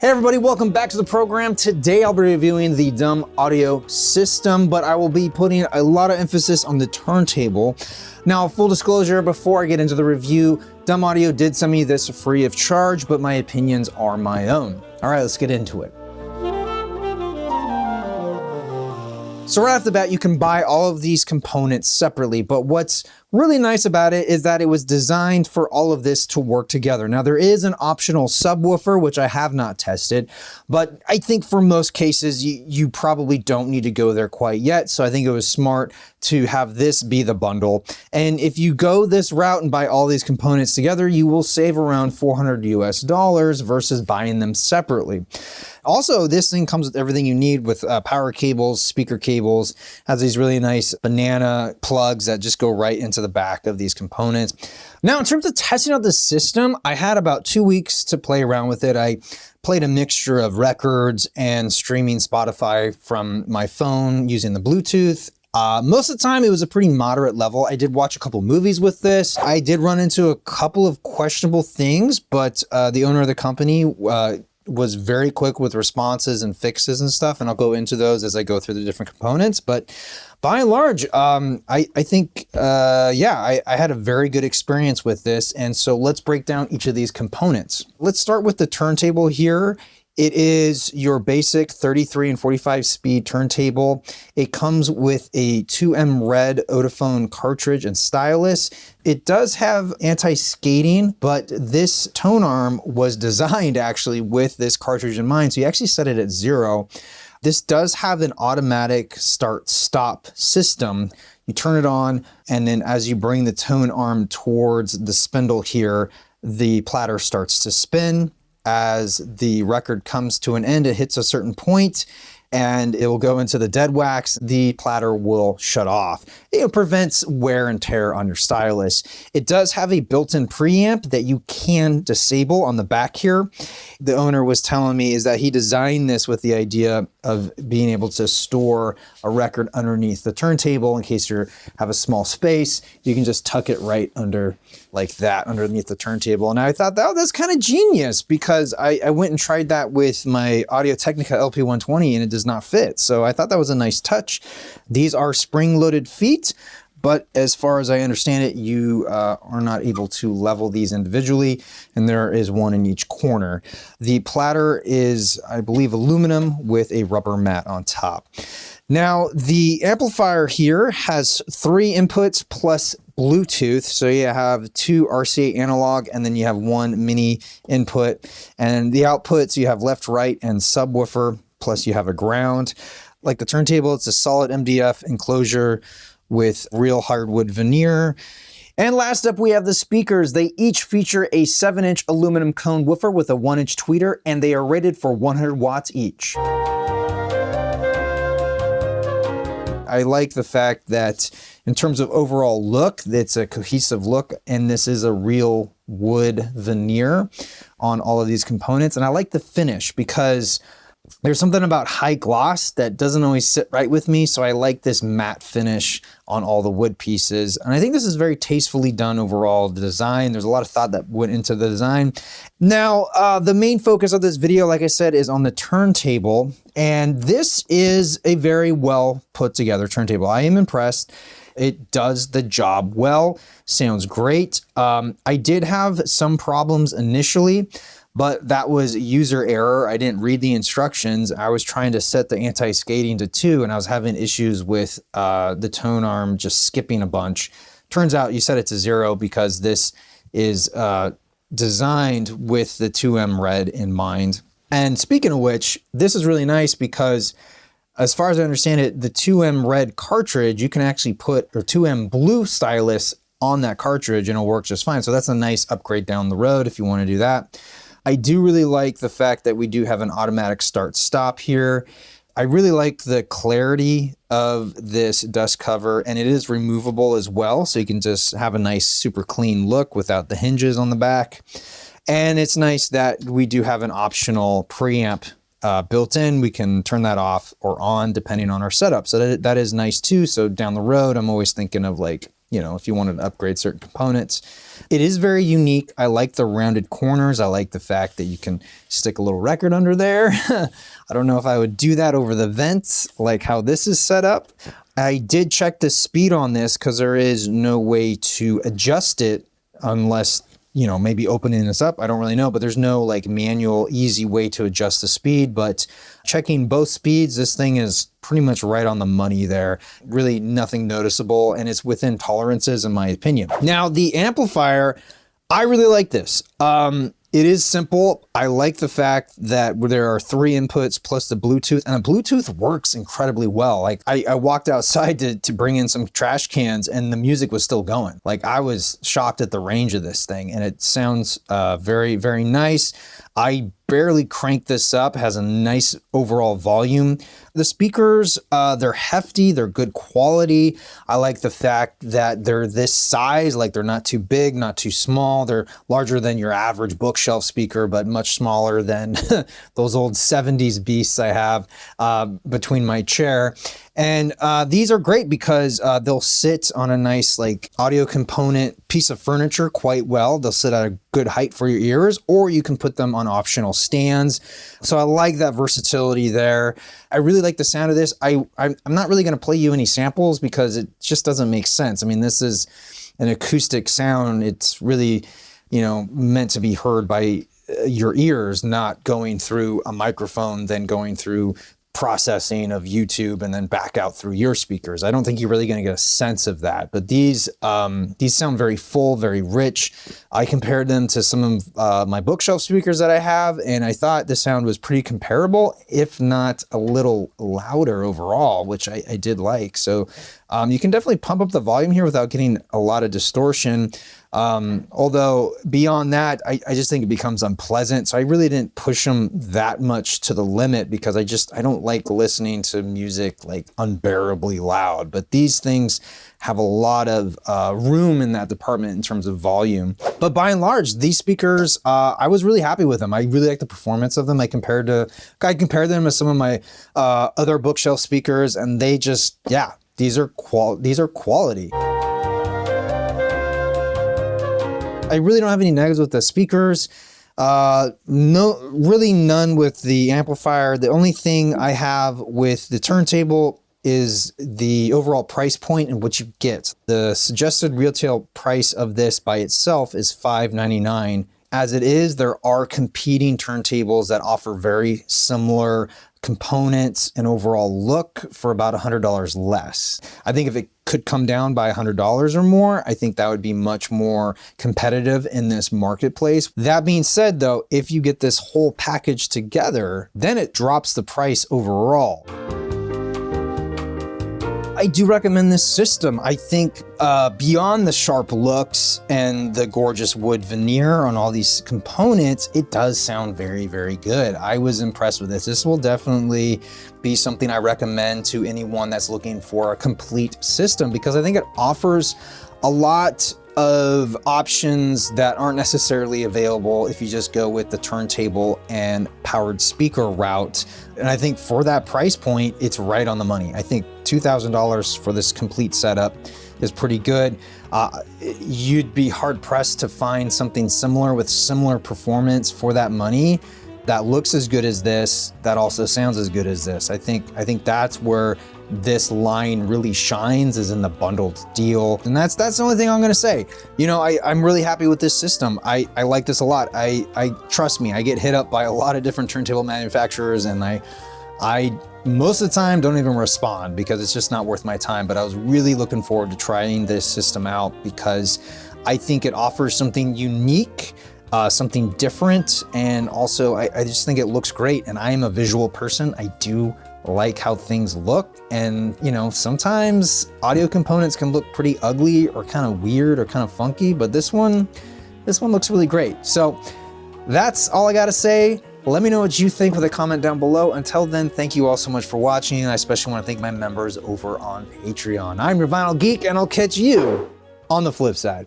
Hey everybody, welcome back to the program. Today I'll be reviewing the dumb audio system, but I will be putting a lot of emphasis on the turntable. Now, full disclosure, before I get into the review, Dumb Audio did send me this free of charge, but my opinions are my own. All right, let's get into it. So right off the bat, you can buy all of these components separately, but what's really nice about it is that it was designed for all of this to work together. Now there is an optional subwoofer, which I have not tested, but I think for most cases, you probably don't need to go there quite yet. So I think it was smart to have this be the bundle. And if you go this route and buy all these components together, you will save around $400 US versus buying them separately. Also, this thing comes with everything you need with power cables, speaker cables, has these really nice banana plugs that just go right into the back of these components. Now, in terms of testing out the system, I had about 2 weeks to play around with it. I played a mixture of records and streaming Spotify from my phone using the Bluetooth. Most of the time it was a pretty moderate level. I did watch a couple movies with this. I did run into a couple of questionable things, but the owner of the company was very quick with responses and fixes and stuff, and I'll go into those as I go through the different components. But by and large, I think, I had a very good experience with this. And so let's break down each of these components. Let's start with the turntable here. It is your basic 33 and 45 speed turntable. It comes with a 2M red Otophone cartridge and stylus. It does have anti-skating, but this tone arm was designed actually with this cartridge in mind. So you actually set it at 0. This does have an automatic start-stop system. You turn it on, and then as you bring the tone arm towards the spindle here, the platter starts to spin. As the record comes to an end, it hits a certain point and it will go into the dead wax. The platter will shut off. It prevents wear and tear on your stylus. It does have a built-in preamp that you can disable on the back here. The owner was telling me is that he designed this with the idea of being able to store a record underneath the turntable in case you have a small space. You can just tuck it right under like that underneath the turntable. And I thought that's kind of genius because I went and tried that with my Audio-Technica LP120 and it does not fit. So I thought that was a nice touch. These are spring-loaded feet, but as far as I understand it, you are not able to level these individually, and there is one in each corner. The platter is, I believe, aluminum with a rubber mat on top. Now, the amplifier here has 3 inputs plus Bluetooth. So you have 2 RCA analog, and then you have 1 mini input. And the outputs, you have left, right, and subwoofer, plus you have a ground. Like the turntable, it's a solid MDF enclosure with real hardwood veneer. And last up, we have the speakers. They each feature a 7-inch aluminum cone woofer with a 1-inch tweeter, and they are rated for 100 watts each. I like the fact that in terms of overall look, it's a cohesive look, and this is a real wood veneer on all of these components. And I like the finish because there's something about high gloss that doesn't always sit right with me. So I like this matte finish on all the wood pieces. And I think this is very tastefully done overall, the design. There's a lot of thought that went into the design. Now, the main focus of this video, like I said, is on the turntable. And this is a very well put together turntable. I am impressed. It does the job well, sounds great. I did have some problems initially, but that was user error. I didn't read the instructions. I was trying to set the anti-skating to 2 and I was having issues with the tone arm just skipping a bunch. Turns out you set it to 0 because this is designed with the 2M red in mind. And speaking of which, this is really nice because as far as I understand it, the 2M red cartridge, you can actually put, or 2M blue stylus on that cartridge and it'll work just fine. So that's a nice upgrade down the road if you want to do that. I do really like the fact that we do have an automatic start-stop here. I really like the clarity of this dust cover, and it is removable as well. So you can just have a nice, super clean look without the hinges on the back. And it's nice that we do have an optional preamp built in. We can turn that off or on depending on our setup. So that is nice too. So down the road, I'm always thinking of like you know, if you wanted to upgrade certain components. It is very unique. I like the rounded corners. I like the fact that you can stick a little record under there. I don't know if I would do that over the vents like how this is set up. I did check the speed on this because there is no way to adjust it unless, you know, maybe opening this up. I don't really know, but there's no like manual easy way to adjust the speed. But checking both speeds, this thing is pretty much right on the money there. Really nothing noticeable, and it's within tolerances in my opinion. Now the amplifier, I really like this. It is simple. I like the fact that there are 3 inputs plus the Bluetooth, and the Bluetooth works incredibly well. Like I walked outside to bring in some trash cans and the music was still going. Like I was shocked at the range of this thing, and it sounds very, very nice. I barely cranked this up, has a nice overall volume. The speakers, they're hefty, they're good quality. I like the fact that they're this size, like they're not too big, not too small. They're larger than your average bookshelf speaker, but much smaller than those old 70s beasts I have between my chair. And these are great because they'll sit on a nice like audio component piece of furniture quite well. They'll sit at a good height for your ears, or you can put them on optional stands. So I like that versatility there. I really like the sound of this. I'm not really going to play you any samples because it just doesn't make sense. I mean, this is an acoustic sound. It's really, you know, meant to be heard by your ears, not going through a microphone, then going through processing of YouTube and then back out through your speakers. I don't think you're really going to get a sense of that, but these sound very full, very rich. I compared them to some of my bookshelf speakers that I have, and I thought the sound was pretty comparable, if not a little louder overall, which I did like. So you can definitely pump up the volume here without getting a lot of distortion. Although beyond that, I just think it becomes unpleasant. So I really didn't push them that much to the limit because I don't like listening to music like unbearably loud, but these things have a lot of room in that department in terms of volume. But by and large, these speakers, I was really happy with them. I really like the performance of them. I compared them to some of my other bookshelf speakers, and they just, yeah, these are quality. I really don't have any negatives with the speakers. Really none with the amplifier. The only thing I have with the turntable is the overall price point and what you get. The suggested retail price of this by itself is $599. As it is, there are competing turntables that offer very similar components and overall look for about $100 less. I think if it could come down by $100 or more, I think that would be much more competitive in this marketplace. That being said though, if you get this whole package together, then it drops the price overall. I do recommend this system. I think beyond the sharp looks and the gorgeous wood veneer on all these components, it does sound very, very good. I was impressed with this. This will definitely be something I recommend to anyone that's looking for a complete system because I think it offers a lot of options that aren't necessarily available if you just go with the turntable and powered speaker route. And I think for that price point, it's right on the money. I think $2,000 for this complete setup is pretty good. You'd be hard pressed to find something similar with similar performance for that money that looks as good as this, that also sounds as good as this. I think that's where this line really shines, is in the bundled deal. And that's the only thing I'm gonna say. You know, I'm really happy with this system. I like this a lot. I trust me, I get hit up by a lot of different turntable manufacturers, and I most of the time don't even respond because it's just not worth my time. But I was really looking forward to trying this system out because I think it offers something unique, something different, and also I just think it looks great. And I am a visual person. I do like how things look, and you know, sometimes audio components can look pretty ugly or kind of weird or kind of funky, but this one looks really great. So that's all I gotta say. Let me know what you think with a comment down below. Until then, thank you all so much for watching. I especially want to thank my members over on Patreon. I'm your Vinyl Geek, and I'll catch you on the flip side.